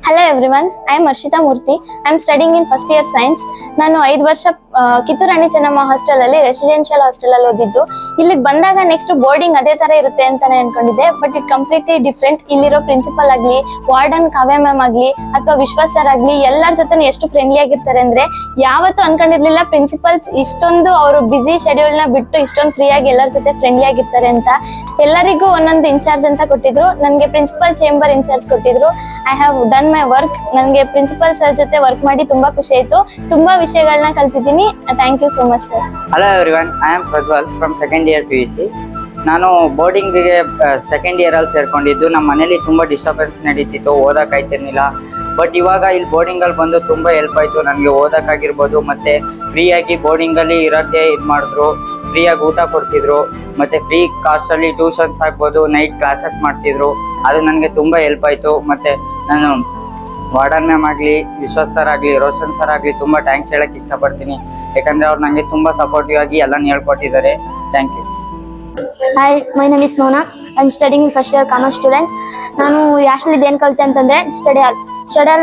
Hello everyone, I am Arshita Murthy. I am studying in first year science. ನಾನು 5 ವರ್ಷ Kittur Rani Chennamma hostel ಅಲ್ಲಿ residential hostel ಅಲ್ಲಿ ಓದಿದ್ದು. ಇಲ್ಲಿಗೆ ಬಂದಾಗ ನೆಕ್ಸ್ಟ್ ಬೋರ್ಡಿಂಗ್ ಅದೇ ತರ ಇರುತ್ತೆ ಅಂತಾನೆ ಅನ್ಕೊಂಡಿದ್ದೆ, ಬಟ್ ಇಟ್ ಕಂಪ್ಲೀಟ್ಲಿ ಡಿಫ್ರೆಂಟ್. ಇಲ್ಲಿರೋ ಪ್ರಿನ್ಸಿಪಲ್ ಆಗ್ಲಿ, ವಾರ್ಡನ್ ಕಾವ್ಯ ಮ್ಯಾಮ್ ಆಗ್ಲಿ ಅಥವಾ ವಿಶ್ವಾಸ್ ಸರ್ ಆಗ್ಲಿ, ಎಲ್ಲರ ಜೊತೆ ಎಷ್ಟು ಫ್ರೆಂಡ್ಲಿ ಆಗಿರ್ತಾರೆ ಅಂದ್ರೆ ಯಾವತ್ತೂ ಅನ್ಕೊಂಡಿರ್ಲಿಲ್ಲ ಪ್ರಿನ್ಸಿಪಲ್ಸ್ ಇಷ್ಟೊಂದು ಅವರು ಬಿಸಿ ಶೆಡ್ಯೂಲ್ ನ ಬಿಟ್ಟು ಇಷ್ಟೊಂದು ಫ್ರೀ ಆಗಿ ಎಲ್ಲರ ಜೊತೆ ಫ್ರೆಂಡ್ಲಿ ಆಗಿರ್ತಾರೆ ಅಂತ. ಎಲ್ಲರಿಗೂ ಒಂದೊಂದು ಇನ್ಚಾರ್ಜ್ ಅಂತ ಕೊಟ್ಟಿದ್ರು. ನನಗೆ ಪ್ರಿನ್ಸಿಪಲ್ ಚೇಂಬರ್ ಇನ್ಚಾರ್ಜ್ ಕೊಟ್ಟಿದ್ರು. I have done my work. ನನಗೆ ಪ್ರಿನ್ಸಿಪಲ್ ಸರ್ ಜೊತೆ ವರ್ಕ್ ಮಾಡಿ ತುಂಬಾ ಖುಷಿ ಆಯ್ತು. ತುಂಬಾ ವಿಷಯಗಳನ್ನ ಕಲ್ತಿದ್ದೀನಿ. Thank you so much sir. Hello everyone, I am Prajwal from second year PUC. ನಾನು ಬೋರ್ಡಿಂಗ್ಗೆ ಸೆಕೆಂಡ್ ಇಯರ್ ಅಲ್ಲಿ ಸೇರ್ಕೊಂಡಿದ್ದು. ನಮ್ಮ ಮನೇಲಿ ತುಂಬ ಡಿಸ್ಟರ್ಬೆನ್ಸ್ ನಡೀತಿತ್ತು, ಓದೋಕ್ಕಾಯ್ತಿರ್ಲಿಲ್ಲ. ಬಟ್ ಇವಾಗ ಇಲ್ಲಿ ಬೋರ್ಡಿಂಗಲ್ಲಿ ಬಂದು ತುಂಬ ಹೆಲ್ಪ್ ಆಯಿತು ನನಗೆ, ಓದೋಕ್ಕಾಗಿರ್ಬೋದು. ಮತ್ತು ಫ್ರೀಯಾಗಿ ಬೋರ್ಡಿಂಗಲ್ಲಿ ಇರೋಕ್ಕೆ ಇದು ಮಾಡಿದ್ರು, ಫ್ರೀಯಾಗಿ ಊಟ ಕೊಡ್ತಿದ್ರು, ಮತ್ತು ಫ್ರೀ ಕಾಸ್ಟಲ್ಲಿ ಟ್ಯೂಷನ್ಸ್ ಆಗ್ಬೋದು, ನೈಟ್ ಕ್ಲಾಸಸ್ ಮಾಡ್ತಿದ್ರು. ಅದು ನನಗೆ ತುಂಬ ಹೆಲ್ಪ್ ಆಯಿತು. ಮತ್ತು ನಾನು ವಾರ್ಡನ್ ಮ್ಯಾಮ್ ಆಗಲಿ, ವಿಶ್ವಾಸ್ ಸರ್ ಆಗಲಿ, ರೋಷನ್ ಸರ್ ಆಗಲಿ ತುಂಬ ಥ್ಯಾಂಕ್ಸ್ ಹೇಳೋಕ್ಕೆ ಇಷ್ಟಪಡ್ತೀನಿ. ಯಾಕಂದರೆ ಅವ್ರು ನನಗೆ ತುಂಬ ಸಪೋರ್ಟಿವ್ ಆಗಿ ಎಲ್ಲ ಹೇಳ್ಕೊಟ್ಟಿದ್ದಾರೆ. Thank you. Hi, my name is Mona. I'm studying in first year commerce student. ನಾನು ಯಾಶ್ಲಿದ್ ಏನು ಕಲಿತೆ ಅಂತಂದ್ರೆ ಸ್ಟಡಿ ಹಾಲ್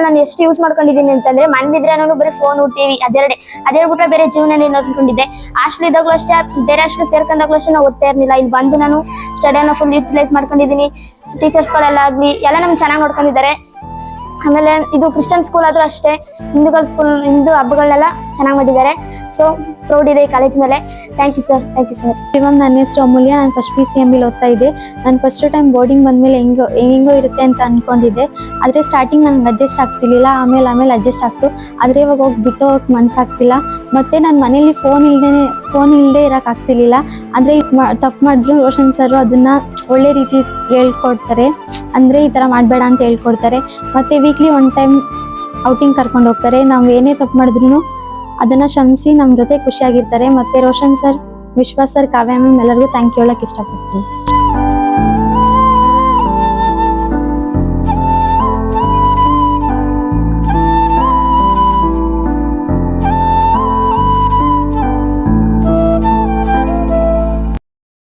ನಾನು ಎಷ್ಟು ಯೂಸ್ ಮಾಡ್ಕೊಂಡಿದ್ದೀನಿ ಅಂತಂದ್ರೆ, ಮನೇಲಿದ್ರೆ ನಾನು ಬರೀ ಫೋನು ಟಿವಿ ಅದೇ ಬಿಟ್ರೆ ಬೇರೆ ಜೀವನ ಅನ್ಕೊಂಡಿದ್ದೆ. ಹಾಸ್ಟೆಲ್ ಇದ್ದಾಗಲೂ ಅಷ್ಟೇ, ಬೇರೆ ಹಾಸ್ಟೆಲ್ ಸೇರ್ಕೊಂಡಾಗ್ಲೂ ಅಷ್ಟೇ ನಾವು ಓದ್ತಾ ಇರಲಿಲ್ಲ. ಇಲ್ಲಿ ಬಂದು ನಾನು ಸ್ಟಡಿಯನ್ನು ಫುಲ್ ಯೂಟಿಲೈಸ್ ಮಾಡ್ಕೊಂಡಿದ್ದೀನಿ. ಟೀಚರ್ಸ್ಗಳೆಲ್ಲ ಆಗಲಿ ಎಲ್ಲ ನಮ್ಗೆ ಚೆನ್ನಾಗಿ ನೋಡ್ಕೊಂಡಿದ್ದಾರೆ. ಆಮೇಲೆ ಇದು ಕ್ರಿಶ್ಚಿಯನ್ ಸ್ಕೂಲ್ ಆದ್ರೂ ಅಷ್ಟೇ, ಹಿಂದೂ ಹಬ್ಬಗಳನ್ನೆಲ್ಲ ಚೆನ್ನಾಗಿ ಮಾಡಿದ್ದಾರೆ. ಸೊ ಪ್ರೌಡ್ ಇದೆ ಈ ಕಾಲೇಜ್ ಮೇಲೆ. Thank you sir, thank you so much. ಇವಾಗ ನನ್ನ ಹೆಸರು ಅಮೂಲ್ಯ. ನಾನು ಫಸ್ಟ್ PCM ಓದ್ತಾ ಇದ್ದೆ. ನಾನು ಫಸ್ಟ್ ಟೈಮ್ ಬೋರ್ಡಿಂಗ್ ಬಂದಮೇಲೆ ಹೆಂಗೋ ಇರುತ್ತೆ ಅಂತ ಅಂದ್ಕೊಂಡಿದ್ದೆ. ಆದರೆ ಸ್ಟಾರ್ಟಿಂಗ್ ನನಗೆ ಅಡ್ಜಸ್ಟ್ ಆಗ್ತಿರ್ಲಿಲ್ಲ, ಆಮೇಲೆ ಅಡ್ಜಸ್ಟ್ ಆಗ್ತು. ಆದರೆ ಇವಾಗ ಬಿಟ್ಟು ಹೋಗಕ್ಕೆ ಮನಸ್ಸಾಗ್ತಿಲ್ಲ. ಮತ್ತು ನನ್ನ ಮನೇಲಿ ಫೋನ್ ಇಲ್ಲದೆ ಇರೋಕ್ಕಾಗ್ತಿರ್ಲಿಲ್ಲ. ಅಂದರೆ ತಪ್ಪು ಮಾಡಿದ್ರು ರೋಷನ್ ಸರ್ ಅದನ್ನು ಒಳ್ಳೆ ರೀತಿ ಹೇಳ್ಕೊಡ್ತಾರೆ. ಅಂದರೆ ಈ ಥರ ಮಾಡಬೇಡ ಅಂತ ಹೇಳ್ಕೊಡ್ತಾರೆ. ಮತ್ತು ವೀಕ್ಲಿ 1 ಟೈಮ್ ಔಟಿಂಗ್ ಕರ್ಕೊಂಡು ಹೋಗ್ತಾರೆ. ನಾವು ಏನೇ ತಪ್ಪು ಮಾಡಿದ್ರು ಅದನ್ನು ಕ್ಷಮಿಸಿ ನಮ್ಮ ಜೊತೆ ಖುಷಿಯಾಗಿರ್ತಾರೆ. ಮತ್ತು ರೋಷನ್ ಸರ್, ವಿಶ್ವಾಸ್ ಸರ್, ಕಾವ್ಯ ಮ್ಯಾಮ್ ಎಲ್ಲರಿಗೂ ಥ್ಯಾಂಕ್ ಯು ಹೇಳೋಕ್ಕೆ ಇಷ್ಟಪಡ್ತೀನಿ.